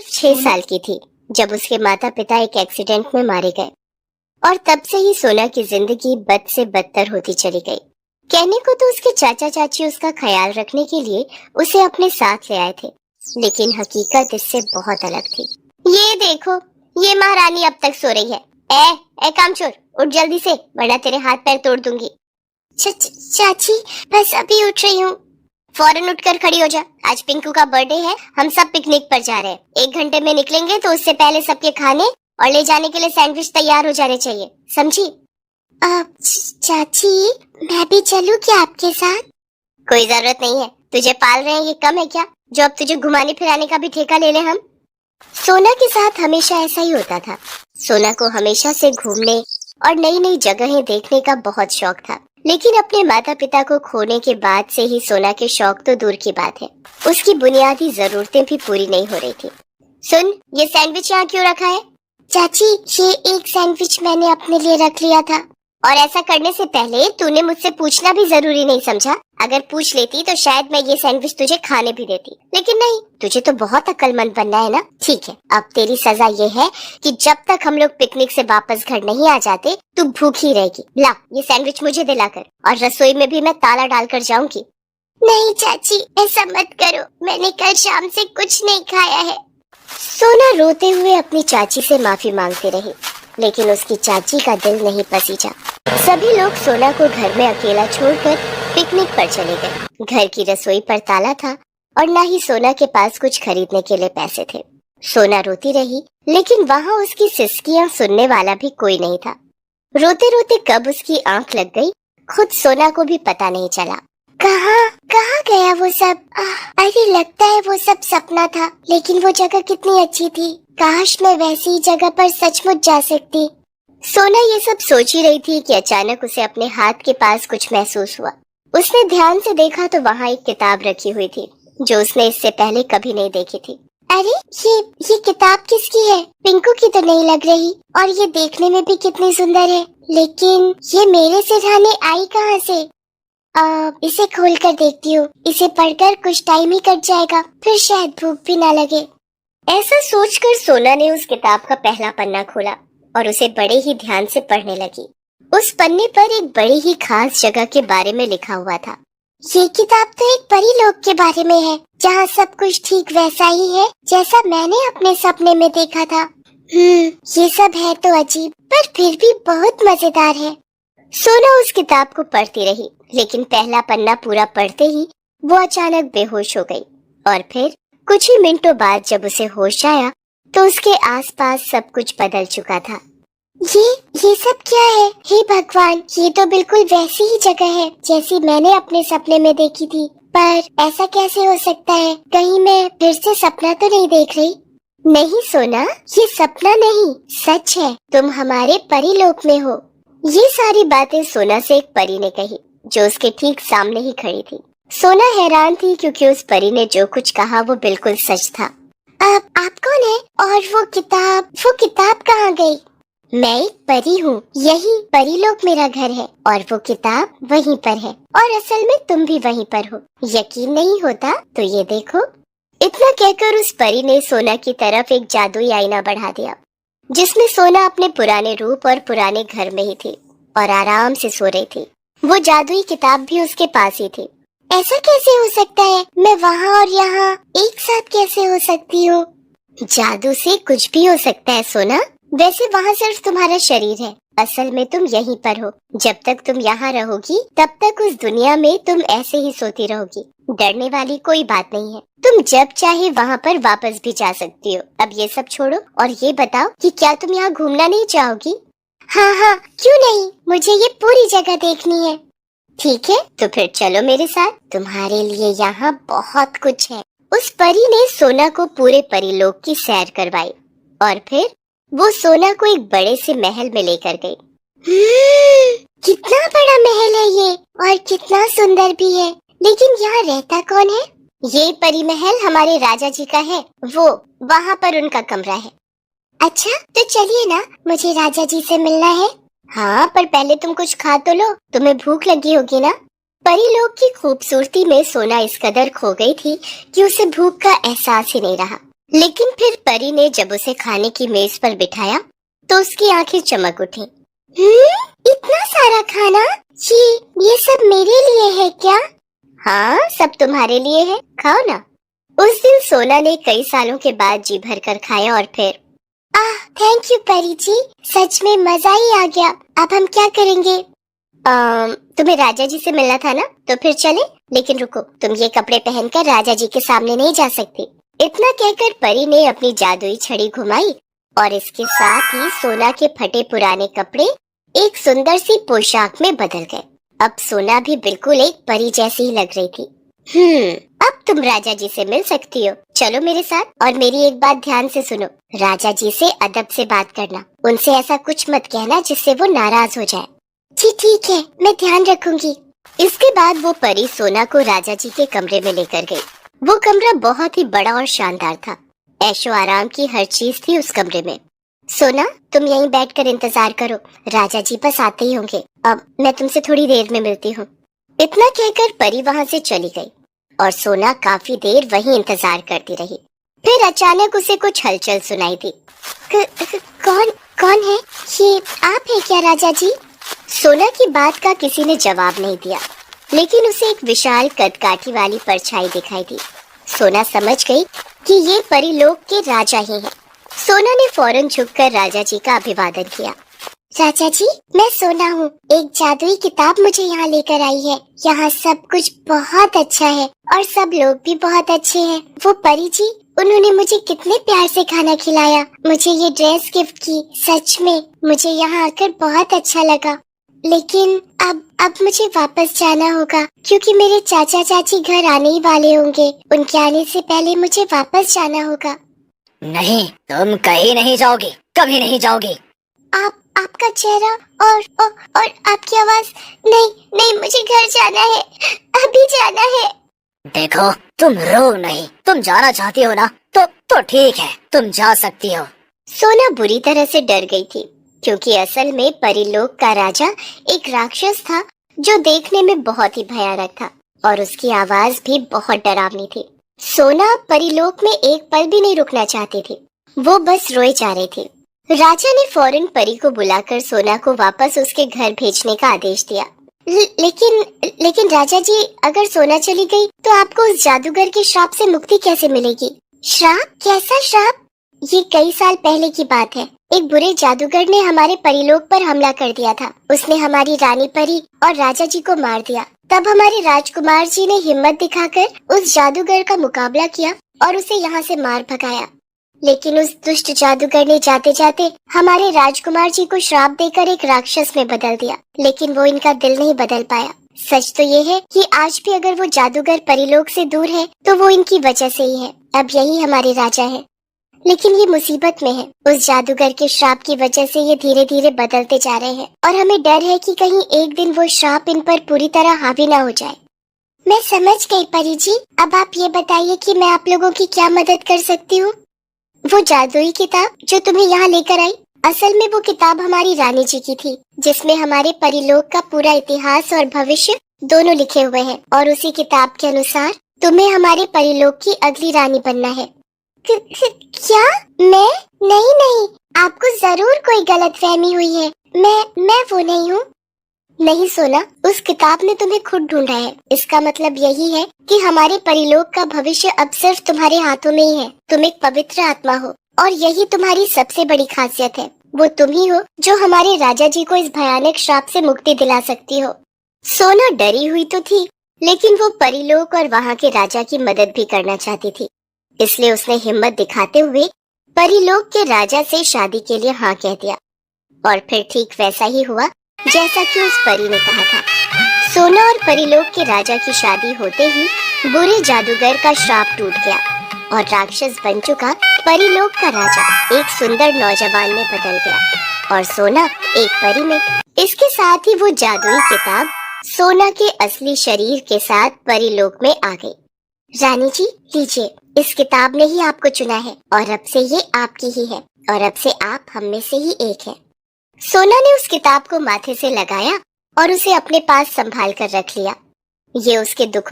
6 साल की थी जब उसके माता पिता एक एक्सीडेंट में मारे गए और तब से ही सोना की जिंदगी बद से बदतर होती चली गई। कहने को तो उसके चाचा चाची उसका ख्याल रखने के लिए उसे अपने साथ ले आए थे, लेकिन हकीकत इससे बहुत अलग थी। ये देखो, ये महारानी अब तक सो रही है। ए कामचोर, उठ जल्दी से, वरना तेरे हाथ पैर तोड़ दूंगी। चाची, बस अभी उठ रही हूँ। फौरन उठकर खड़ी हो जा, आज पिंकू का बर्थडे है, हम सब पिकनिक पर जा रहे हैं। 1 घंटे में निकलेंगे तो उससे पहले सबके खाने और ले जाने के लिए सैंडविच तैयार हो जाने चाहिए, समझी? चाची, मैं भी चलूं क्या आपके साथ? कोई जरूरत नहीं है, तुझे पाल रहे हैं ये कम है क्या, जो अब तुझे घुमाने फिराने का भी ठेका ले ले हम। सोना के साथ हमेशा ऐसा ही होता था। सोना को हमेशा से घूमने और नई नई जगहें देखने का बहुत शौक था, लेकिन अपने माता पिता को खोने के बाद से ही सोना के शौक तो दूर की बात है, उसकी बुनियादी जरूरतें भी पूरी नहीं हो रही थी। सुन, ये सैंडविच यहाँ क्यों रखा है? चाची, ये एक सैंडविच मैंने अपने लिए रख लिया था। और ऐसा करने से पहले तूने मुझसे पूछना भी जरूरी नहीं समझा? अगर पूछ लेती तो शायद मैं ये सैंडविच तुझे खाने भी देती, लेकिन नहीं, तुझे तो बहुत अक्लमंद बनना है ना। ठीक है, अब तेरी सजा ये है कि जब तक हम लोग पिकनिक से वापस घर नहीं आ जाते तू भूखी रहेगी। ला, ये सैंडविच मुझे दिलाकर, और रसोई में भी मैं ताला डालकर जाऊंगी। नहीं चाची, ऐसा मत करो, मैंने कल शाम से कुछ नहीं खाया है। सोना रोते हुए अपनी चाची से माफी मांगती रही, लेकिन उसकी चाची का दिल नहीं पसीजा। सभी लोग सोना को घर में अकेला छोड़कर पिकनिक पर चले गए। घर की रसोई पर ताला था और न ही सोना के पास कुछ खरीदने के लिए पैसे थे। सोना रोती रही, लेकिन वहाँ उसकी सिसकियां सुनने वाला भी कोई नहीं था। रोते रोते कब उसकी आंख लग गई, खुद सोना को भी पता नहीं चला। कहाँ गया वो सब? अरे लगता है वो सब सपना था, लेकिन वो जगह कितनी अच्छी थी। काश मैं वैसी ही जगह पर सचमुच जा सकती। सोना ये सब सोच ही रही थी कि अचानक उसे अपने हाथ के पास कुछ महसूस हुआ। उसने ध्यान से देखा तो वहाँ एक किताब रखी हुई थी, जो उसने इससे पहले कभी नहीं देखी थी। अरे ये किताब किसकी है? पिंकू की तो नहीं लग रही, और ये देखने में भी कितनी सुंदर है, लेकिन ये मेरे सिरहाने आई कहाँ से? इसे खोल कर देखती हूँ, इसे पढ़कर कुछ टाइम ही कट जाएगा, फिर शायद भूख भी ना लगे। ऐसा सोचकर सोना ने उस किताब का पहला पन्ना खोला और उसे बड़े ही ध्यान से पढ़ने लगी। उस पन्ने पर एक बड़ी ही खास जगह के बारे में लिखा हुआ था। ये किताब तो एक परी लोक के बारे में है, जहाँ सब कुछ ठीक वैसा ही है जैसा मैंने अपने सपने में देखा था। ये सब है तो अजीब, पर फिर भी बहुत मजेदार है। सोना उस किताब को पढ़ती रही, लेकिन पहला पन्ना पूरा पढ़ते ही वो अचानक बेहोश हो गई, और फिर कुछ ही मिनटों बाद जब उसे होश आया तो उसके आसपास सब कुछ बदल चुका था। ये सब क्या है? हे भगवान, ये तो बिल्कुल वैसी ही जगह है जैसी मैंने अपने सपने में देखी थी, पर ऐसा कैसे हो सकता है? कहीं मैं फिर से सपना तो नहीं देख रही? नहीं सोना, ये सपना नहीं, सच है, तुम हमारे परीलोक में हो। ये सारी बातें सोना से एक परी ने कही, जो उसके ठीक सामने ही खड़ी थी। सोना हैरान थी क्योंकि उस परी ने जो कुछ कहा वो बिल्कुल सच था। आप कौन है? और वो किताब कहाँ गई? मैं एक परी हूँ, यही परीलोक मेरा घर है, और वो किताब वहीं पर है, और असल में तुम भी वहीं पर हो। यकीन नहीं होता तो ये देखो। इतना कहकर उस परी ने सोना की तरफ एक जादुई आईना बढ़ा दिया, जिसमें सोना अपने पुराने रूप और पुराने घर में ही थी और आराम से सो रही थी। वो जादुई किताब भी उसके पास ही थी। ऐसा कैसे हो सकता है? मैं वहाँ और यहाँ एक साथ कैसे हो सकती हूँ? जादू से कुछ भी हो सकता है सोना। वैसे वहाँ सिर्फ तुम्हारा शरीर है, असल में तुम यहीं पर हो। जब तक तुम यहाँ रहोगी तब तक उस दुनिया में तुम ऐसे ही सोती रहोगी। डरने वाली कोई बात नहीं है, तुम जब चाहे वहाँ पर वापस भी जा सकती हो। अब ये सब छोड़ो और ये बताओ कि क्या तुम यहाँ घूमना नहीं चाहोगी? हाँ, क्यों नहीं, मुझे ये पूरी जगह देखनी है। ठीक है, तो फिर चलो मेरे साथ, तुम्हारे लिए यहाँ बहुत कुछ है। उस परी ने सोना को पूरे परीलोक की सैर करवाई और फिर वो सोना को एक बड़े से महल में लेकर गई। कितना बड़ा महल है ये, और कितना सुंदर भी है, लेकिन यहाँ रहता कौन है? ये परी महल हमारे राजा जी का है, वो वहाँ पर उनका कमरा है। अच्छा, तो चलिए ना, मुझे राजा जी से मिलना है। हाँ, पर पहले तुम कुछ खा तो लो, तुम्हें भूख लगी होगी ना। परीलोक की खूबसूरती में सोना इस कदर खो गई थी कि उसे भूख का एहसास ही नहीं रहा। लेकिन फिर परी ने जब उसे खाने की मेज पर बिठाया तो उसकी आंखें चमक उठी। इतना सारा खाना? ये सब मेरे लिए है क्या? हाँ, सब तुम्हारे लिए है, खाओ ना। उस दिन सोना ने कई सालों के बाद जी भर कर खाया और फिर थैंक यू परी जी, सच में मजा ही आ गया। अब हम क्या करेंगे? तुम्हें राजा जी से मिलना था ना, तो फिर चले। लेकिन रुको, तुम ये कपड़े पहनकर राजा जी के सामने नहीं जा सकती। इतना कहकर परी ने अपनी जादुई छड़ी घुमाई और इसके साथ ही सोना के फटे पुराने कपड़े एक सुंदर सी पोशाक में बदल गए। अब सोना भी बिल्कुल एक परी जैसी ही लग रही थी। अब तुम राजा जी से मिल सकती हो, चलो मेरे साथ। और मेरी एक बात ध्यान से सुनो, राजा जी से अदब से बात करना, उनसे ऐसा कुछ मत कहना जिससे वो नाराज हो जाए। जी ठीक है, मैं ध्यान रखूंगी। इसके बाद वो परी सोना को राजा जी के कमरे में लेकर गई। वो कमरा बहुत ही बड़ा और शानदार था। ऐशो आराम की हर चीज थी उस कमरे में। सोना, तुम यहीं बैठकर इंतजार करो, राजा जी बस आते ही होंगे। अब मैं तुमसे थोड़ी देर में मिलती हूँ। इतना कहकर परी वहाँ से चली गई और सोना काफी देर वहीं इंतजार करती रही। फिर अचानक उसे कुछ हलचल सुनाई दी। कौन है? ये आप है क्या राजा जी? सोना की बात का किसी ने जवाब नहीं दिया, लेकिन उसे एक विशाल कदकाठी वाली परछाई दिखाई दी। सोना समझ गई कि ये परीलोक के राजा ही हैं। सोना ने फौरन झुककर राजा जी का अभिवादन किया। राजा जी, मैं सोना हूँ। एक जादुई किताब मुझे यहाँ लेकर आई है। यहाँ सब कुछ बहुत अच्छा है और सब लोग भी बहुत अच्छे हैं। वो परी जी, उन्होंने मुझे कितने प्यार से खाना खिलाया, मुझे ये ड्रेस गिफ्ट की। सच में मुझे यहाँ आकर बहुत अच्छा लगा। लेकिन अब मुझे वापस जाना होगा क्योंकि मेरे चाचा चाची घर आने ही वाले होंगे। उनके आने से पहले मुझे वापस जाना होगा। नहीं, तुम कहीं नहीं जाओगी, कभी नहीं जाओगी। आपका चेहरा और आपकी आवाज। नहीं, मुझे घर जाना है, अभी जाना है। देखो, तुम रो नहीं, तुम जाना चाहती हो ना, तो ठीक है, तुम जा सकती हो। सोना बुरी तरह से डर गई थी क्योंकि असल में परीलोक का राजा एक राक्षस था जो देखने में बहुत ही भयानक था और उसकी आवाज भी बहुत डरावनी थी। सोना परीलोक में एक पल भी नहीं रुकना चाहती थी, वो बस रोए जा रही थी। राजा ने फौरन परी को बुलाकर सोना को वापस उसके घर भेजने का आदेश दिया। लेकिन राजा जी, अगर सोना चली गई तो आपको उस जादूगर के श्राप से मुक्ति कैसे मिलेगी? श्राप? कैसा श्राप? ये कई साल पहले की बात है। एक बुरे जादूगर ने हमारे परीलोक पर हमला कर दिया था। उसने हमारी रानी परी और राजा जी को मार दिया। तब हमारे राजकुमार जी ने हिम्मत दिखाकर उस जादूगर का मुकाबला किया और उसे यहाँ से मार भगाया। लेकिन उस दुष्ट जादूगर ने जाते जाते हमारे राजकुमार जी को श्राप देकर एक राक्षस में बदल दिया, लेकिन वो इनका दिल नहीं बदल पाया। सच तो ये है कि आज भी अगर वो जादूगर परीलोक से दूर है तो वो इनकी वजह से ही है। अब यही हमारे राजा है, लेकिन ये मुसीबत में है। उस जादूगर के श्राप की वजह से ये धीरे धीरे बदलते जा रहे हैं और हमें डर है कि कहीं एक दिन वो श्राप इन पर पूरी तरह हावी ना हो जाए। मैं समझ गई परी जी। अब आप ये बताइए कि मैं आप लोगों की क्या मदद कर सकती हूँ? वो जादुई किताब जो तुम्हें यहाँ लेकर आई, असल में वो किताब हमारी रानी जी की थी, जिसमें हमारे परीलोक का पूरा इतिहास और भविष्य दोनों लिखे हुए हैं। और उसी किताब के अनुसार तुम्हें हमारे परीलोक की अगली रानी बनना है। क्या? मैं? नहीं, आपको जरूर कोई गलतफहमी हुई है। मैं वो नहीं हूँ। नहीं सोना, उस किताब ने तुम्हें खुद ढूंढा है। इसका मतलब यही है कि हमारे परीलोक का भविष्य अब सिर्फ तुम्हारे हाथों में ही है। तुम एक पवित्र आत्मा हो और यही तुम्हारी सबसे बड़ी खासियत है। वो तुम ही हो जो हमारे राजा जी को इस भयानक श्राप से मुक्ति दिला सकती हो। सोना डरी हुई तो थी, लेकिन वो परीलोक और वहाँ के राजा की मदद भी करना चाहती थी। इसलिए उसने हिम्मत दिखाते हुए परीलोक के राजा से शादी के लिए हाँ कह दिया। और फिर ठीक वैसा ही हुआ जैसा कि उस परी ने कहा था। सोना और परीलोक के राजा की शादी होते ही बुरे जादूगर का श्राप टूट गया और राक्षस बन चुका परीलोक का राजा एक सुंदर नौजवान में बदल गया और सोना एक परी में। इसके साथ ही वो जादुई किताब सोना के असली शरीर के साथ परीलोक में आ गई। रानी जी, लीजिए, इस किताब ने ही आपको चुना है और अब से ये आपकी ही है और अब से आप हम में से ही एक है। सोना ने उस किताब को माथे से लगाया और उसे अपने पास संभाल कर रख लिया। ये उसके दुख